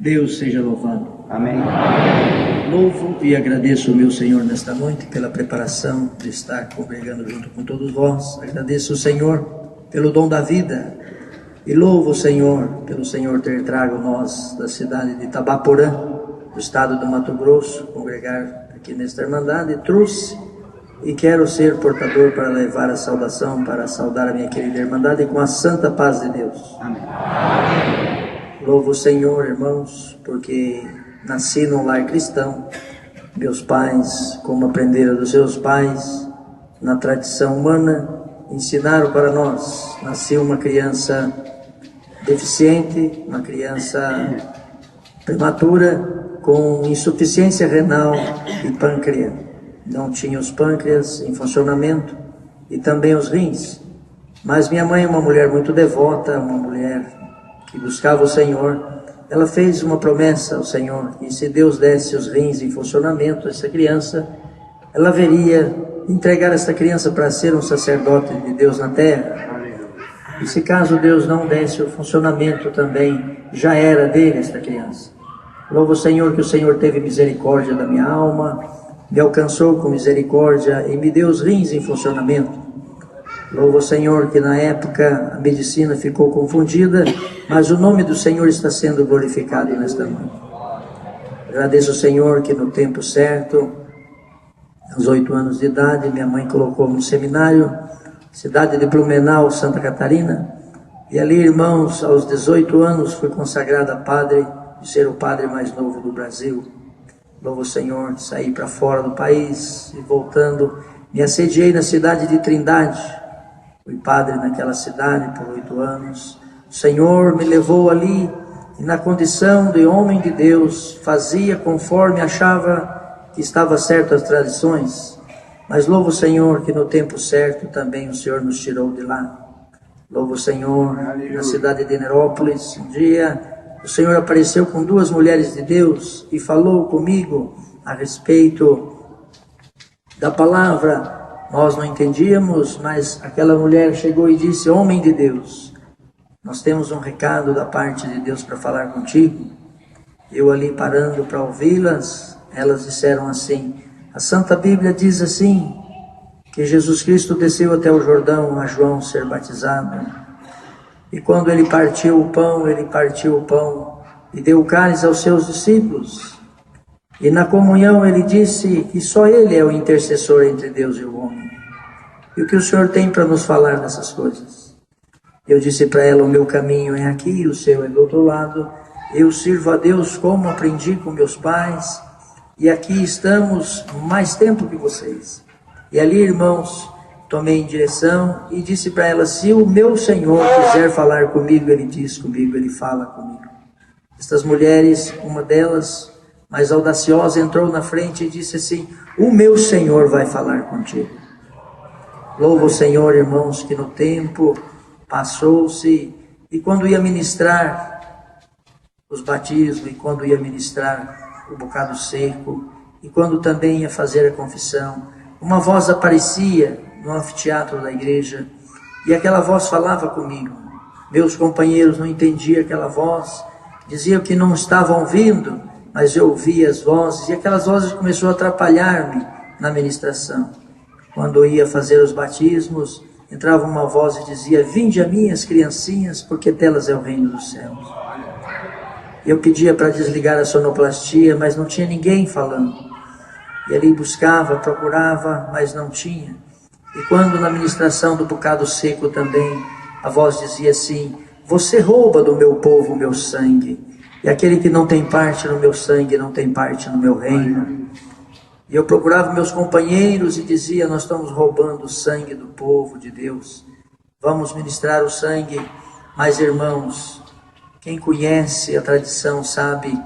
Deus seja louvado. Amém. Louvo e agradeço ao meu Senhor nesta noite pela preparação de estar congregando junto com todos vós. Agradeço ao Senhor pelo dom da vida e louvo o Senhor pelo Senhor ter trago nós da cidade de Itabaporã, do estado do Mato Grosso, congregar aqui nesta Irmandade. Trouxe e quero ser portador para levar a saudação, para saudar a minha querida Irmandade com a santa paz de Deus. Amém. Louvo o Senhor, irmãos, porque nasci num lar cristão. Meus pais, como aprenderam dos seus pais, na tradição humana, ensinaram para nós. Nasci uma criança deficiente, uma criança prematura, com insuficiência renal e pâncreas. Não tinha os pâncreas em funcionamento e também os rins. Mas minha mãe é uma mulher muito devota, uma mulher que buscava o Senhor. Ela fez uma promessa ao Senhor, que se Deus desse os rins em funcionamento a essa criança, ela veria entregar essa criança para ser um sacerdote de Deus na terra. E se caso Deus não desse o funcionamento também, já era dele esta criança. Louvo o Senhor que o Senhor teve misericórdia da minha alma, me alcançou com misericórdia e me deu os rins em funcionamento. Louvo o Senhor que na época a medicina ficou confundida, mas o nome do Senhor está sendo glorificado nesta noite. Agradeço ao Senhor que no tempo certo, aos 8 anos de idade, minha mãe colocou no seminário, cidade de Blumenau, Santa Catarina, e ali, irmãos, aos 18 anos fui consagrado a padre, de ser o padre mais novo do Brasil. Louvo o Senhor, saí para fora do país e voltando, me assediei na cidade de Trindade. Fui padre naquela cidade por 8 anos. O Senhor me levou ali e na condição de homem de Deus fazia conforme achava que estava certo as tradições. Mas louvo o Senhor que no tempo certo também o Senhor nos tirou de lá. Louvo o Senhor, na cidade de Nerópolis, um dia o Senhor apareceu com 2 mulheres de Deus e falou comigo a respeito da palavra. Nós não entendíamos, mas aquela mulher chegou e disse: homem de Deus, nós temos um recado da parte de Deus para falar contigo. Eu ali parando para ouvi-las, elas disseram assim: a Santa Bíblia diz assim, que Jesus Cristo desceu até o Jordão a João ser batizado. E quando ele partiu o pão e deu o cálice aos seus discípulos. E na comunhão ele disse que só ele é o intercessor entre Deus e o homem. E o que o Senhor tem para nos falar dessas coisas? Eu disse para ela: o meu caminho é aqui, o seu é do outro lado. Eu sirvo a Deus como aprendi com meus pais. E aqui estamos mais tempo que vocês. E ali, irmãos, tomei em direção e disse para ela: se o meu Senhor quiser falar comigo, ele diz comigo, ele fala comigo. Estas mulheres, uma delas, mais audaciosa, entrou na frente e disse assim: o meu Senhor vai falar contigo. Louvo o Senhor, irmãos, que no tempo passou-se, e quando ia ministrar os batismos, e quando ia ministrar o bocado seco, e quando também ia fazer a confissão, uma voz aparecia no anfiteatro da igreja, e aquela voz falava comigo. Meus companheiros não entendiam aquela voz, diziam que não estavam ouvindo, mas eu ouvia as vozes, e aquelas vozes começaram a atrapalhar-me na ministração. Quando eu ia fazer os batismos, entrava uma voz e dizia: vinde a mim, as criancinhas, porque delas é o reino dos céus. Eu pedia para desligar a sonoplastia, mas não tinha ninguém falando. E ali buscava, procurava, mas não tinha. E quando na ministração do bocado seco também, a voz dizia assim: você rouba do meu povo o meu sangue. E aquele que não tem parte no meu sangue, não tem parte no meu reino. E eu procurava meus companheiros e dizia: nós estamos roubando o sangue do povo de Deus. Vamos ministrar o sangue. Mas, irmãos, quem conhece a tradição sabe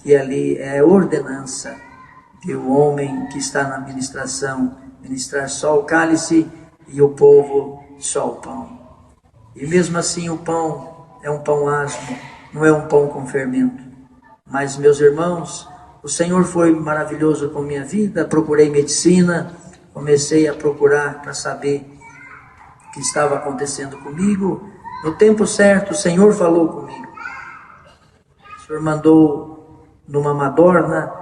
que ali é ordenança de o homem que está na ministração ministrar só o cálice e o povo só o pão. E mesmo assim o pão é um pão asmo, não é um pão com fermento. Mas, meus irmãos, o Senhor foi maravilhoso com minha vida. Procurei medicina, comecei a procurar para saber o que estava acontecendo comigo. No tempo certo, o Senhor falou comigo. O Senhor mandou numa madorna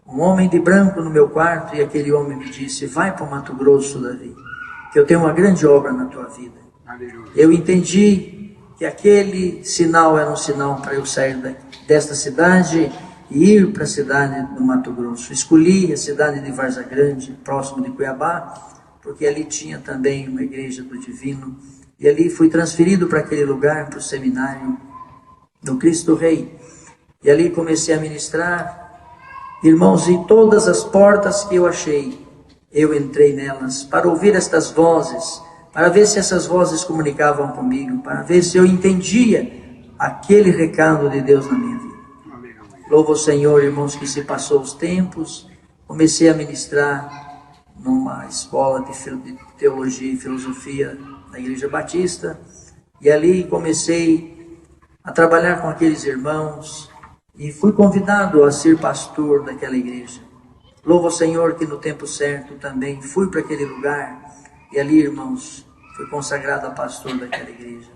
um homem de branco no meu quarto, e aquele homem me disse: vai para o Mato Grosso, Davi, que eu tenho uma grande obra na tua vida. Aleluia. Eu entendi que aquele sinal era um sinal para eu sair desta cidade e ir para a cidade do Mato Grosso. Escolhi a cidade de Várzea Grande, próximo de Cuiabá, porque ali tinha também uma igreja do Divino, e ali fui transferido para aquele lugar, para o seminário do Cristo Rei, e ali comecei a ministrar. Irmãos, e todas as portas que eu achei, eu entrei nelas, para ouvir estas vozes, para ver se essas vozes comunicavam comigo, para ver se eu entendia aquele recado de Deus na minha vida. Louvo o Senhor, irmãos, que se passou os tempos, comecei a ministrar numa escola de teologia e filosofia da Igreja Batista, e ali comecei a trabalhar com aqueles irmãos, e fui convidado a ser pastor daquela igreja. Louvo ao Senhor que no tempo certo também fui para aquele lugar, e ali, irmãos, fui consagrado a pastor daquela igreja.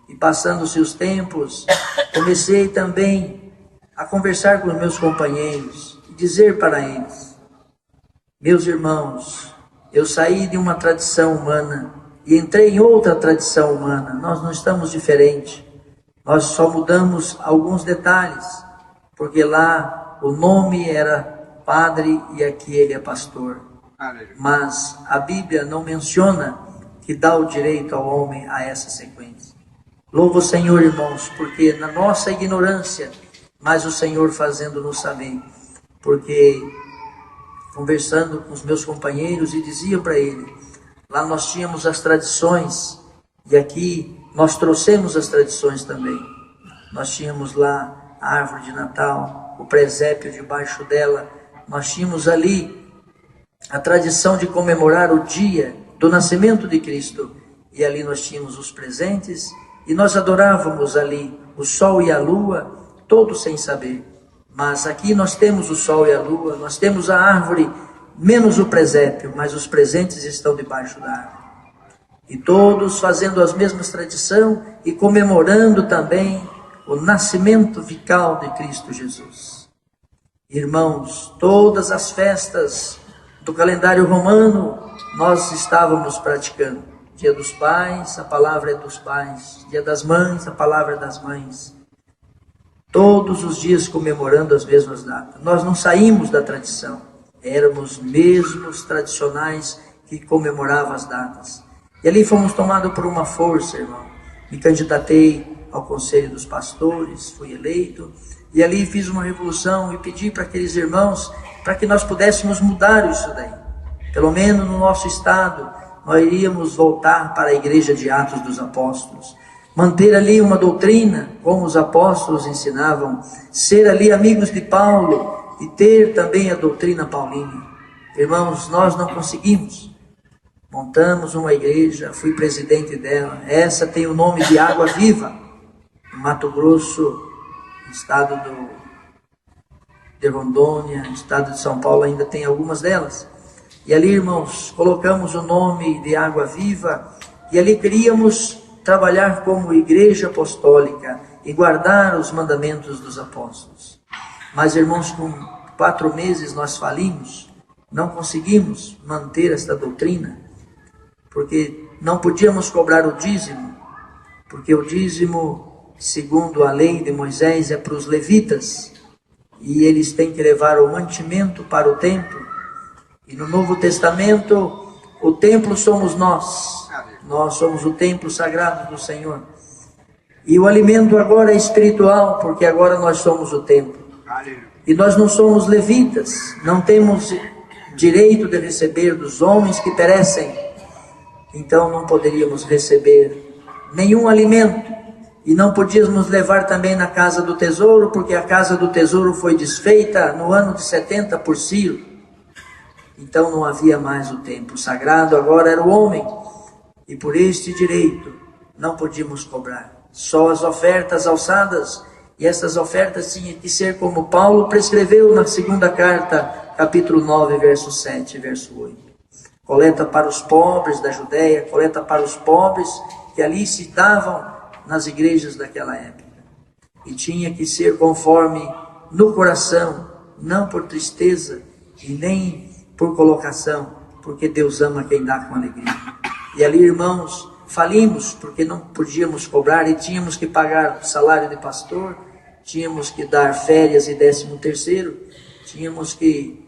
E passando-se os tempos, comecei também a conversar com os meus companheiros e dizer para eles: meus irmãos, eu saí de uma tradição humana e entrei em outra tradição humana. Nós não estamos diferentes, nós só mudamos alguns detalhes, porque lá o nome era padre e aqui ele é pastor. Mas a Bíblia não menciona que dá o direito ao homem a essa sequência. Louvo o Senhor, irmãos, porque na nossa ignorância, mas o Senhor fazendo-nos saber, porque conversando com os meus companheiros e dizia para ele, lá nós tínhamos as tradições, e aqui nós trouxemos as tradições também. Nós tínhamos lá a árvore de Natal, o presépio debaixo dela, nós tínhamos ali a tradição de comemorar o dia do nascimento de Cristo, e ali nós tínhamos os presentes, e nós adorávamos ali o sol e a lua, todos sem saber. Mas aqui nós temos o sol e a lua, nós temos a árvore, menos o presépio, mas os presentes estão debaixo da árvore. E todos fazendo as mesmas tradições e comemorando também o nascimento vital de Cristo Jesus. Irmãos, todas as festas do calendário romano nós estávamos praticando. Dia dos Pais, a palavra é dos pais. Dia das Mães, a palavra é das mães. Todos os dias comemorando as mesmas datas. Nós não saímos da tradição. Éramos mesmos tradicionais que comemoravam as datas. E ali fomos tomados por uma força, irmão. Me candidatei ao Conselho dos Pastores, fui eleito, e ali fiz uma revolução e pedi para aqueles irmãos, para que nós pudéssemos mudar isso daí. Pelo menos no nosso estado, nós iríamos voltar para a igreja de Atos dos Apóstolos, manter ali uma doutrina, como os apóstolos ensinavam, ser ali amigos de Paulo e ter também a doutrina paulina. Irmãos, nós não conseguimos. Montamos uma igreja, fui presidente dela, essa tem o nome de Água Viva, no Mato Grosso, estado de Rondônia, estado de São Paulo, ainda tem algumas delas. E ali, irmãos, colocamos o nome de Água Viva, e ali queríamos trabalhar como igreja apostólica e guardar os mandamentos dos apóstolos. Mas, irmãos, com 4 meses nós falimos, não conseguimos manter esta doutrina, porque não podíamos cobrar o dízimo, porque o dízimo, segundo a lei de Moisés, é para os levitas, e eles têm que levar o mantimento para o templo. E no Novo Testamento, o templo somos nós. Nós somos o templo sagrado do Senhor. E o alimento agora é espiritual, porque agora nós somos o templo. E nós não somos levitas, não temos direito de receber dos homens que perecem. Então não poderíamos receber nenhum alimento. E não podíamos levar também na casa do tesouro, porque a casa do tesouro foi desfeita no ano de 70 por Ciro. Então não havia mais o templo sagrado, agora era o homem. E por este direito não podíamos cobrar. Só as ofertas alçadas, e essas ofertas tinham que ser como Paulo prescreveu na segunda carta, capítulo 9, verso 7 e verso 8. Coleta para os pobres da Judéia, coleta para os pobres que ali se davam nas igrejas daquela época. E tinha que ser conforme no coração, não por tristeza e nem por colocação, porque Deus ama quem dá com alegria. E ali, irmãos, falimos porque não podíamos cobrar e tínhamos que pagar o salário de pastor, tínhamos que dar férias e 13º, tínhamos que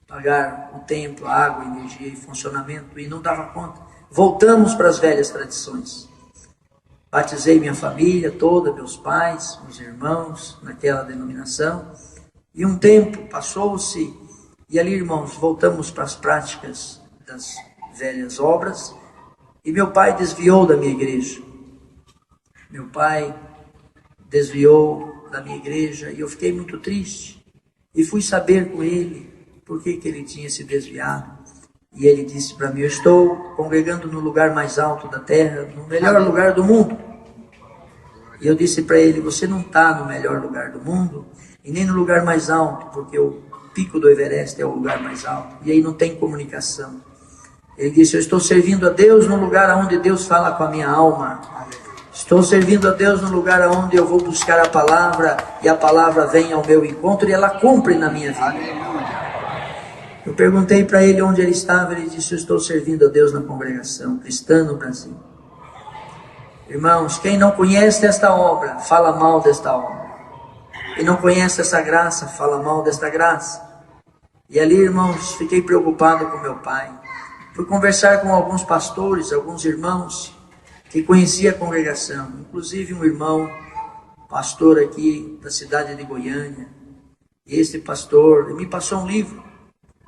pagar o templo, a água, a energia e funcionamento, e não dava conta. Voltamos para as velhas tradições. Batizei minha família toda, meus pais, meus irmãos, naquela denominação. E um tempo passou-se, e ali, irmãos, voltamos para as práticas das velhas obras, e meu pai desviou da minha igreja. Meu pai desviou da minha igreja, e eu fiquei muito triste. E fui saber com ele por que ele tinha se desviado. E ele disse para mim: eu estou congregando no lugar mais alto da terra, no melhor lugar do mundo. E eu disse para ele: você não está no melhor lugar do mundo, e nem no lugar mais alto, porque o pico do Everest é o lugar mais alto, e aí não tem comunicação. Ele disse: eu estou servindo a Deus no lugar onde Deus fala com a minha alma. Estou servindo a Deus no lugar onde eu vou buscar a palavra, e a palavra vem ao meu encontro, e ela cumpre na minha vida. Eu perguntei para ele onde ele estava, ele disse: eu estou servindo a Deus na congregação cristã no Brasil. Irmãos, quem não conhece esta obra, fala mal desta obra. Quem não conhece essa graça, fala mal desta graça. E ali, irmãos, fiquei preocupado com meu pai. Fui conversar com alguns pastores, alguns irmãos que conheciam a congregação. Inclusive um irmão, pastor aqui da cidade de Goiânia. E este pastor me passou um livro.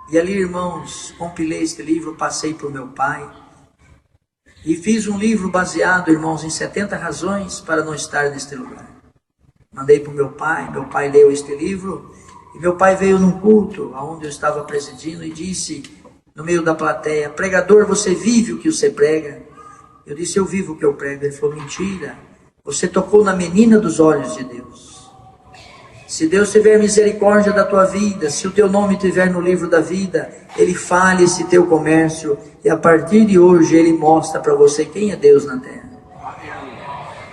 E ali, irmãos, compilei este livro, passei para o meu pai. E fiz um livro baseado, irmãos, em 70 razões para não estar neste lugar. Mandei para o meu pai leu este livro. E meu pai veio num culto, onde eu estava presidindo, e disse, no meio da plateia: pregador, você vive o que você prega? Eu disse: eu vivo o que eu prego. Ele falou: mentira, você tocou na menina dos olhos de Deus. Se Deus tiver misericórdia da tua vida, se o teu nome estiver no livro da vida, Ele fale esse teu comércio, e a partir de hoje Ele mostra para você quem é Deus na terra.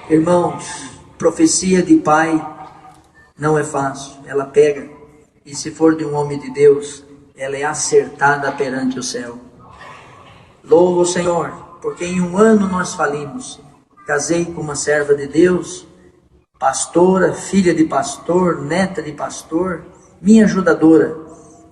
Irmãos, profecia de pai não é fácil, ela pega, e se for de um homem de Deus, ela é acertada perante o céu. Louvo o Senhor, porque em um ano nós falimos. Casei com uma serva de Deus, pastora, filha de pastor, neta de pastor, minha ajudadora.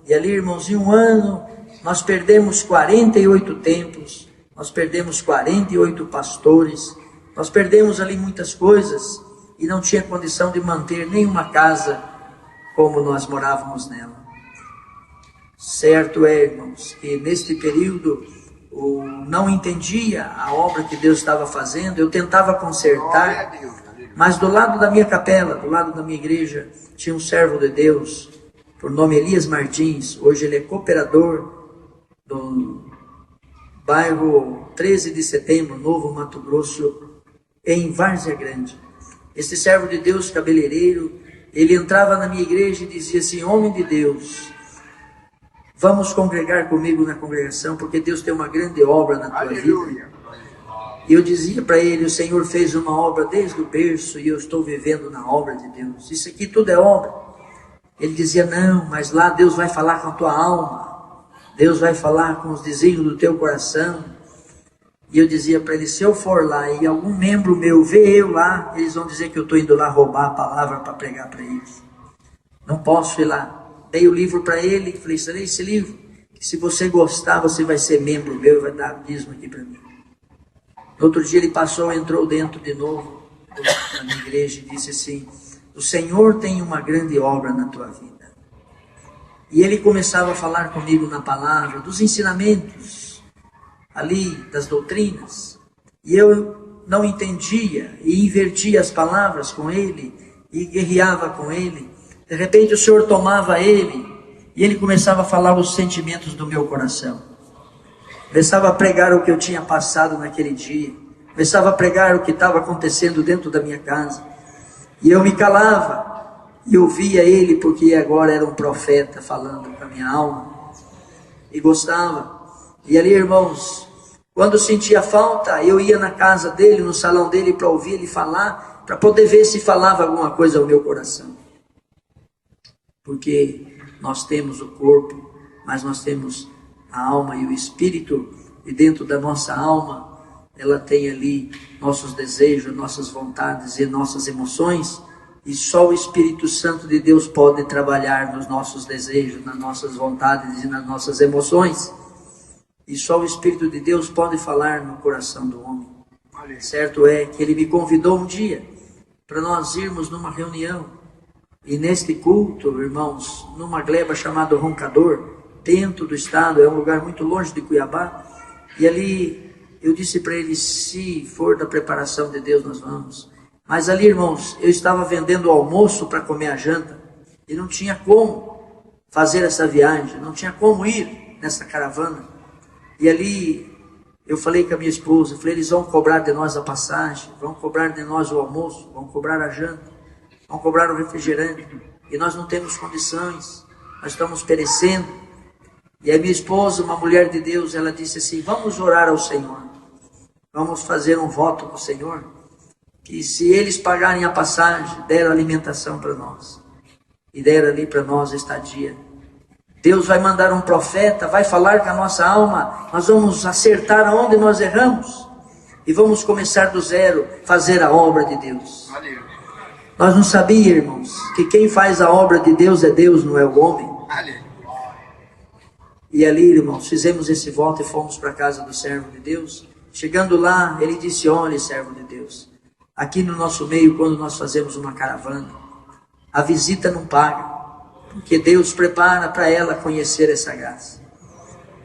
E ali, irmãos, em um ano, nós perdemos 48 templos, nós perdemos 48 pastores, nós perdemos ali muitas coisas, e não tinha condição de manter nenhuma casa como nós morávamos nela. Certo é, irmãos, que neste período eu não entendia a obra que Deus estava fazendo, eu tentava consertar, mas do lado da minha capela, do lado da minha igreja, tinha um servo de Deus, por nome Elias Martins. Hoje ele é cooperador do bairro 13 de Setembro, Novo Mato Grosso, em Várzea Grande. Esse servo de Deus, cabeleireiro, ele entrava na minha igreja e dizia assim: homem de Deus, vamos congregar comigo na congregação, porque Deus tem uma grande obra na tua vida. E eu dizia para ele: o Senhor fez uma obra desde o berço e eu estou vivendo na obra de Deus. Isso aqui tudo é obra. Ele dizia: não, mas lá Deus vai falar com a tua alma. Deus vai falar com os desígnios do teu coração. E eu dizia para ele: se eu for lá e algum membro meu ver eu lá, eles vão dizer que eu estou indo lá roubar a palavra para pregar para eles. Não posso ir lá. Dei o livro para ele, falei: lê esse livro, que se você gostar, você vai ser membro meu e vai dar dízimo aqui para mim. No outro dia ele passou, entrou dentro de novo na minha igreja e disse assim: o Senhor tem uma grande obra na tua vida. E ele começava a falar comigo na palavra, dos ensinamentos ali, das doutrinas. E eu não entendia e invertia as palavras com ele e guerreava com ele. De repente o Senhor tomava ele e ele começava a falar os sentimentos do meu coração. Começava a pregar o que eu tinha passado naquele dia. Começava a pregar o que estava acontecendo dentro da minha casa. E eu me calava e ouvia ele, porque agora era um profeta falando com a minha alma. E gostava. E ali, irmãos, quando sentia falta, eu ia na casa dele, no salão dele, para ouvir ele falar. para poder ver se falava alguma coisa ao meu coração. Porque nós temos o corpo, mas nós temos a alma e o espírito, e dentro da nossa alma, ela tem ali nossos desejos, nossas vontades e nossas emoções, e só o Espírito Santo de Deus pode trabalhar nos nossos desejos, nas nossas vontades e nas nossas emoções. E só o Espírito de Deus pode falar no coração do homem. Certo é que ele me convidou um dia para nós irmos numa reunião. E neste culto, irmãos, numa gleba chamada Roncador, dentro do estado, é um lugar muito longe de Cuiabá. E ali eu disse para ele, se for da preparação de Deus, nós vamos. Mas ali, irmãos, eu estava vendendo o almoço para comer a janta. E não tinha como fazer essa viagem, não tinha como ir nessa caravana. E ali eu falei com a minha esposa, falei, eles vão cobrar de nós a passagem, vão cobrar de nós o almoço, vão cobrar a janta, vão cobrar o refrigerante. E nós não temos condições, nós estamos perecendo. E a minha esposa, uma mulher de Deus, ela disse assim, vamos orar ao Senhor. Vamos fazer um voto com o Senhor, que se eles pagarem a passagem, deram alimentação para nós, e deram ali para nós estadia, Deus vai mandar um profeta, vai falar com a nossa alma, nós vamos acertar aonde nós erramos, e vamos começar do zero, fazer a obra de Deus. Nós não sabíamos, irmãos, que quem faz a obra de Deus é Deus, não é o homem. E ali, irmãos, fizemos esse voto e fomos para a casa do servo de Deus. Chegando lá, ele disse, olha, servo de Deus, aqui no nosso meio, quando nós fazemos uma caravana, a visita não paga, porque Deus prepara para ela conhecer essa graça.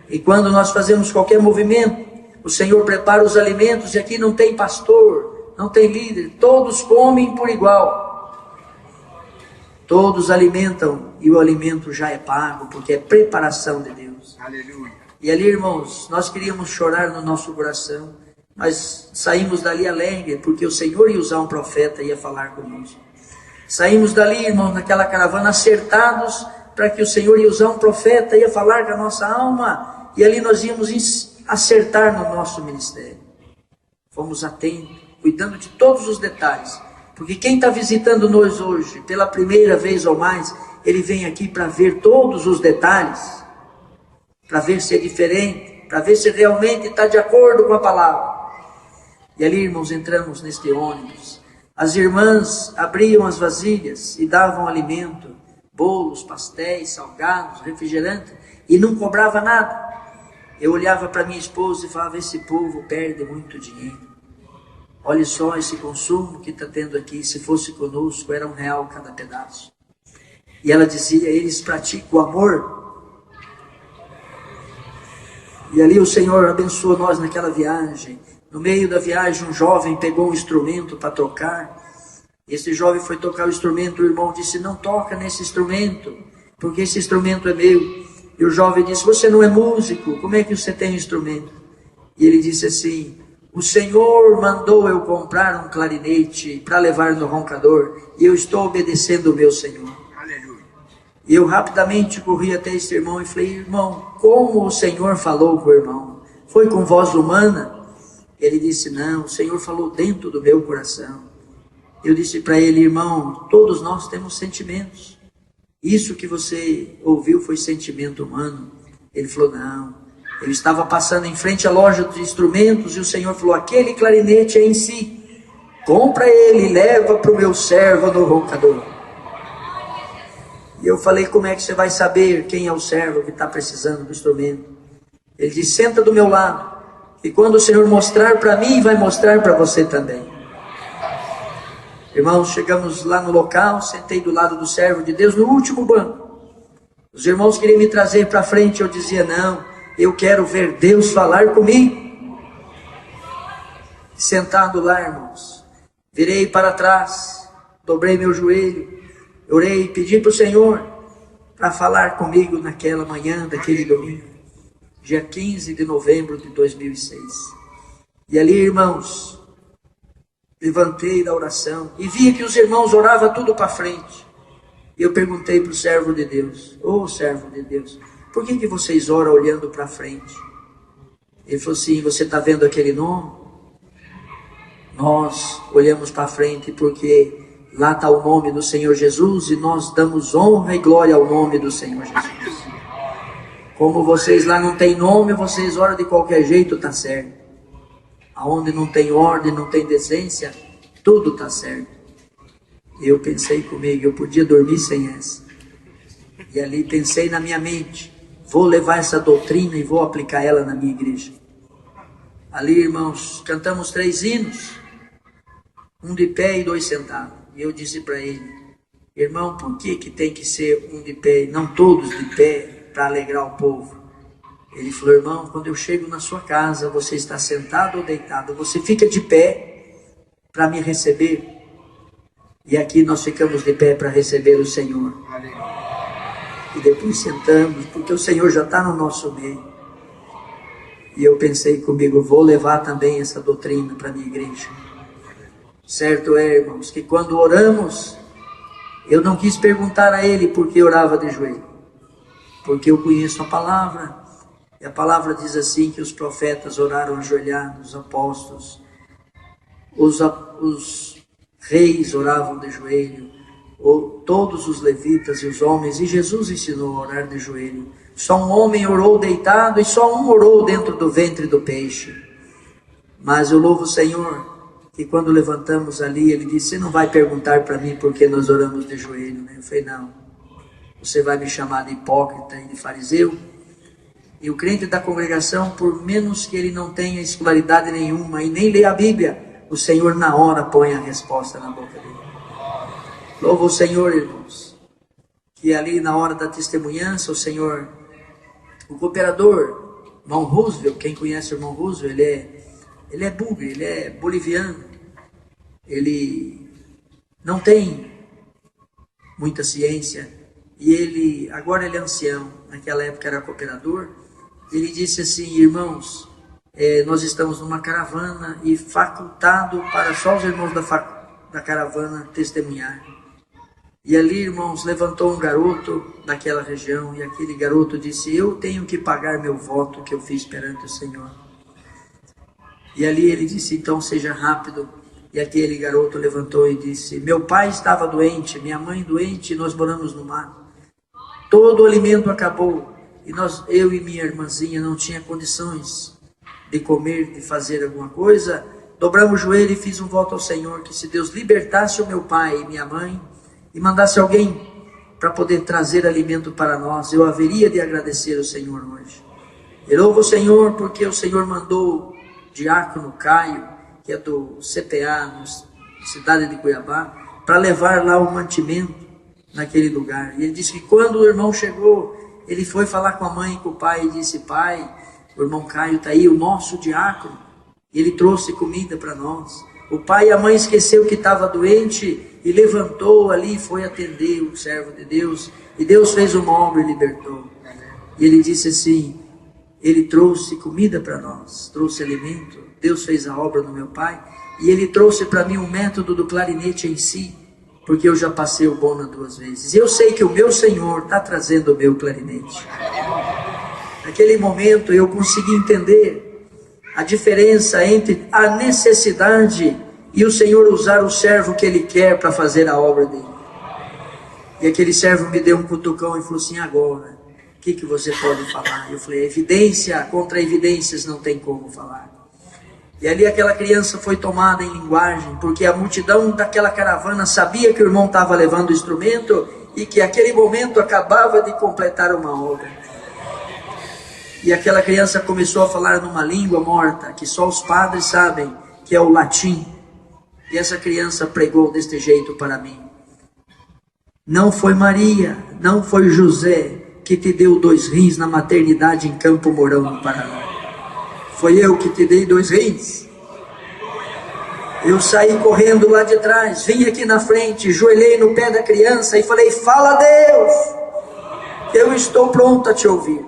E quando nós fazemos qualquer movimento, o Senhor prepara os alimentos, e aqui não tem pastor, não tem líder, todos comem por igual. Todos alimentam, e o alimento já é pago, porque é preparação de Deus. Aleluia. E ali, irmãos, nós queríamos chorar no nosso coração, mas saímos dali alegre, porque o Senhor ia usar um profeta e ia falar conosco. Saímos dali, irmãos, naquela caravana, acertados, para que o Senhor ia usar um profeta, ia falar com a nossa alma, e ali nós íamos acertar no nosso ministério. Fomos atentos, cuidando de todos os detalhes, porque quem está visitando nós hoje, pela primeira vez ou mais, ele vem aqui para ver todos os detalhes, para ver se é diferente, para ver se realmente está de acordo com a palavra. E ali, irmãos, entramos neste ônibus. As irmãs abriam as vasilhas e davam alimento, bolos, pastéis, salgados, refrigerante, e não cobrava nada. Eu olhava para minha esposa e falava, esse povo perde muito dinheiro. Olha só esse consumo que está tendo aqui, se fosse conosco, era R$1 cada pedaço. E ela dizia, eles praticam o amor. E ali o Senhor abençoou nós naquela viagem. No meio da viagem, um jovem pegou um instrumento para tocar. Esse jovem foi tocar o instrumento, o irmão disse, não toca nesse instrumento, porque esse instrumento é meu. E o jovem disse, você não é músico, como é que você tem instrumento? E ele disse assim, o Senhor mandou eu comprar um clarinete para levar no roncador, e eu estou obedecendo o meu Senhor. E eu rapidamente corri até esse irmão e falei, irmão, como o Senhor falou com o irmão? Foi com voz humana? Ele disse, não, o Senhor falou dentro do meu coração. Eu disse para ele, irmão, todos nós temos sentimentos. Isso que você ouviu foi sentimento humano? Ele falou, não. Ele estava passando em frente à loja de instrumentos e o Senhor falou, aquele clarinete é em si. Compra ele e leva para o meu servo no roncador. E eu falei, como é que você vai saber quem é o servo que está precisando do instrumento? Ele disse, senta do meu lado. E quando o Senhor mostrar para mim, vai mostrar para você também. Irmãos, chegamos lá no local, sentei do lado do servo de Deus, no último banco. Os irmãos queriam me trazer para frente, eu dizia, não, eu quero ver Deus falar comigo. Sentado lá, irmãos, virei para trás, dobrei meu joelho, orei e pedi para o Senhor para falar comigo naquela manhã daquele domingo, dia 15 de novembro de 2006. E ali, irmãos, levantei da oração e via que os irmãos oravam tudo para frente. E eu perguntei para o servo de Deus, ô servo de Deus, por que vocês oram olhando para frente? Ele falou assim, você está vendo aquele nome? nós olhamos para frente porque lá está o nome do Senhor Jesus e nós damos honra e glória ao nome do Senhor Jesus. Como vocês lá não tem nome, vocês oram de qualquer jeito, está certo. Aonde não tem ordem, não tem decência, tudo está certo. Eu pensei comigo, eu podia dormir sem essa. E ali pensei na minha mente, vou levar essa doutrina e vou aplicar ela na minha igreja. Ali, irmãos, cantamos 3 hinos, um de pé e 2 sentados. E eu disse para ele, irmão, por que tem que ser um de pé e não todos de pé para alegrar o povo? Ele falou, irmão, quando eu chego na sua casa, você está sentado ou deitado, você fica de pé para me receber. E aqui nós ficamos de pé para receber o Senhor. E depois sentamos, porque o Senhor já está no nosso meio. E eu pensei comigo, vou levar também essa doutrina para a minha igreja. Certo é, irmãos, que quando oramos, eu não quis perguntar a ele por que orava de joelho. Porque eu conheço a palavra. E a palavra diz assim, que os profetas oraram ajoelhados, os apóstolos, os reis oravam de joelho, todos os levitas e os homens, e Jesus ensinou a orar de joelho. Só um homem orou deitado e só um orou dentro do ventre do peixe. Mas eu louvo o Senhor, que quando levantamos ali, ele disse, você não vai perguntar para mim por que nós oramos de joelho, né? Eu falei, não, você vai me chamar de hipócrita e de fariseu? E o crente da congregação, por menos que ele não tenha escolaridade nenhuma e nem lê a Bíblia, o Senhor na hora põe a resposta na boca dele. Louva o Senhor, irmãos, que ali na hora da testemunhança, o Senhor, o cooperador, irmão Roosevelt, quem conhece o irmão Roosevelt, ele é bugre, ele é boliviano, ele não tem muita ciência, e agora ele é ancião, naquela época era cooperador. Ele disse assim, irmãos, nós estamos numa caravana e facultado para só os irmãos da caravana testemunhar. E ali, irmãos, levantou um garoto daquela região, e aquele garoto disse, eu tenho que pagar meu voto que eu fiz perante o Senhor. E ali ele disse, então seja rápido. E aquele garoto levantou e disse, meu pai estava doente, minha mãe doente, e nós moramos no mato. Todo o alimento acabou, e eu e minha irmãzinha não tinha condições de comer, de fazer alguma coisa. Dobramos o joelho e fiz um voto ao Senhor, que se Deus libertasse o meu pai e minha mãe, e mandasse alguém para poder trazer alimento para nós, eu haveria de agradecer ao Senhor hoje. Eu louvo o Senhor porque o Senhor mandou o diácono Caio, que é do CPA, na cidade de Cuiabá, para levar lá o mantimento naquele lugar. E ele disse que quando o irmão chegou, ele foi falar com a mãe e com o pai e disse, pai, o irmão Caio está aí, o nosso diácono, e ele trouxe comida para nós. O pai e a mãe esqueceu que estava doente e levantou ali e foi atender o servo de Deus. E Deus fez uma obra e libertou. E ele disse assim, ele trouxe comida para nós, trouxe alimento. Deus fez a obra no meu pai. E ele trouxe para mim um método do clarinete em si, porque eu já passei o bona 2 vezes. E eu sei que o meu Senhor está trazendo o meu clarinete. Naquele momento eu consegui entender a diferença entre a necessidade e o Senhor usar o servo que Ele quer para fazer a obra dele. E aquele servo me deu um cutucão e falou assim, agora, o que você pode falar? Eu falei, evidência contra evidências não tem como falar. E ali aquela criança foi tomada em linguagem, porque a multidão daquela caravana sabia que o irmão estava levando o instrumento e que aquele momento acabava de completar uma obra. E aquela criança começou a falar numa língua morta, que só os padres sabem, que é o latim. E essa criança pregou deste jeito para mim. Não foi Maria, não foi José que te deu 2 rins na maternidade em Campo Mourão, no Paraná. Foi eu que te dei 2 rins. Eu saí correndo lá de trás, vim aqui na frente, joelhei no pé da criança e falei, fala a Deus, que eu estou pronto a te ouvir.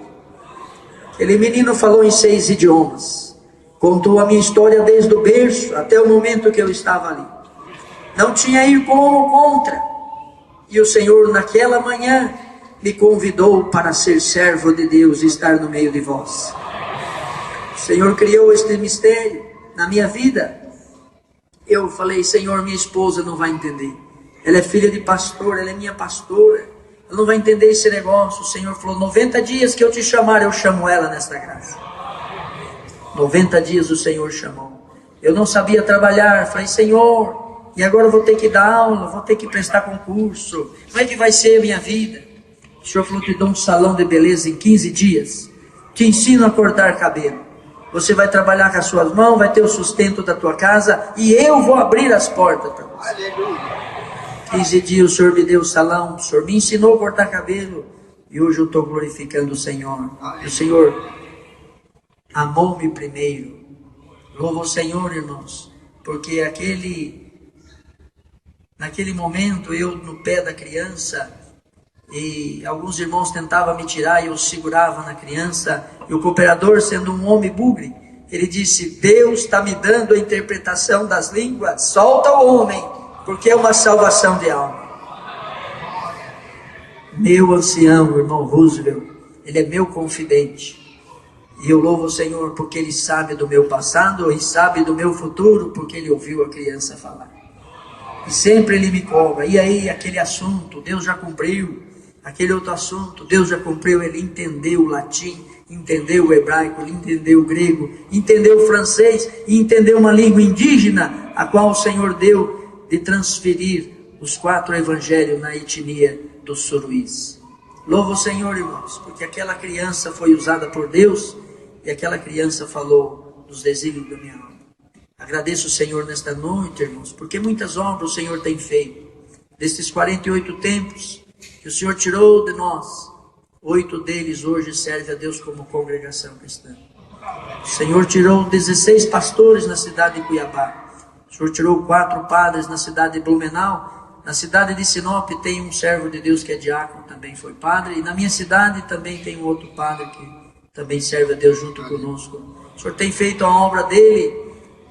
Aquele menino falou em 6 idiomas, contou a minha história desde o berço até o momento que eu estava ali. Não tinha ir como contra. E o Senhor naquela manhã me convidou para ser servo de Deus e estar no meio de vós. O Senhor criou este mistério na minha vida. Eu falei, Senhor, minha esposa não vai entender. Ela é filha de pastor, ela é minha pastora. Ela não vai entender esse negócio. O Senhor falou, 90 dias que eu te chamar, eu chamo ela nesta graça. 90 dias o Senhor chamou. Eu não sabia trabalhar. Falei, Senhor, e agora eu vou ter que dar aula, vou ter que prestar concurso. Como é que vai ser a minha vida? O Senhor falou, te dou um salão de beleza em 15 dias. Te ensino a cortar cabelo. Você vai trabalhar com as suas mãos, vai ter o sustento da tua casa e eu vou abrir as portas para você. Aleluia. 15 dias o Senhor me deu o salão, o Senhor me ensinou a cortar cabelo e hoje eu estou glorificando o Senhor. E o Senhor amou-me primeiro. Louvo o Senhor, irmãos, porque naquele momento eu no pé da criança, e alguns irmãos tentavam me tirar e eu segurava na criança, e o cooperador, sendo um homem bugre, ele disse, Deus está me dando a interpretação das línguas, solta o homem, porque é uma salvação de alma. Meu ancião, o irmão Roosevelt, ele é meu confidente, e eu louvo o Senhor porque ele sabe do meu passado e sabe do meu futuro, porque ele ouviu a criança falar. E sempre ele me cobra, e aí aquele assunto, Deus já cumpriu. Aquele outro assunto, Deus já cumpriu. Ele entendeu o latim, entendeu o hebraico, ele entendeu o grego, entendeu o francês e entendeu uma língua indígena, a qual o Senhor deu de transferir os 4 evangelhos na etnia dos suruís. Louvo o Senhor, irmãos, porque aquela criança foi usada por Deus e aquela criança falou dos desígnios da minha alma. Agradeço o Senhor nesta noite, irmãos, porque muitas obras o Senhor tem feito. Destes 48 templos que o Senhor tirou de nós, 8 deles hoje servem a Deus como congregação cristã. O Senhor tirou 16 pastores na cidade de Cuiabá. O Senhor tirou 4 padres na cidade de Blumenau. Na cidade de Sinop tem um servo de Deus que é diácono, também foi padre. E na minha cidade também tem um outro padre que também serve a Deus junto conosco. O Senhor tem feito a obra dele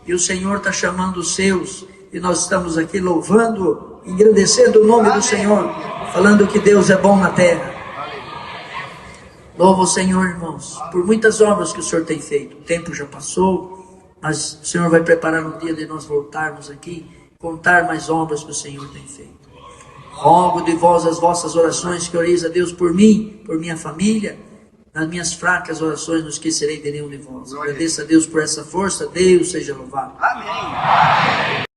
e o Senhor está chamando os seus. E nós estamos aqui louvando, engrandecendo o nome do Senhor, falando que Deus é bom na terra. Louvo o Senhor, irmãos, por muitas obras que o Senhor tem feito. O tempo já passou, mas o Senhor vai preparar um dia de nós voltarmos aqui, contar mais obras que o Senhor tem feito. Rogo de vós as vossas orações, que oreis a Deus por mim, por minha família. Nas minhas fracas orações não esquecerei de nenhum de vós. Agradeço a Deus por essa força. Deus seja louvado. Amém.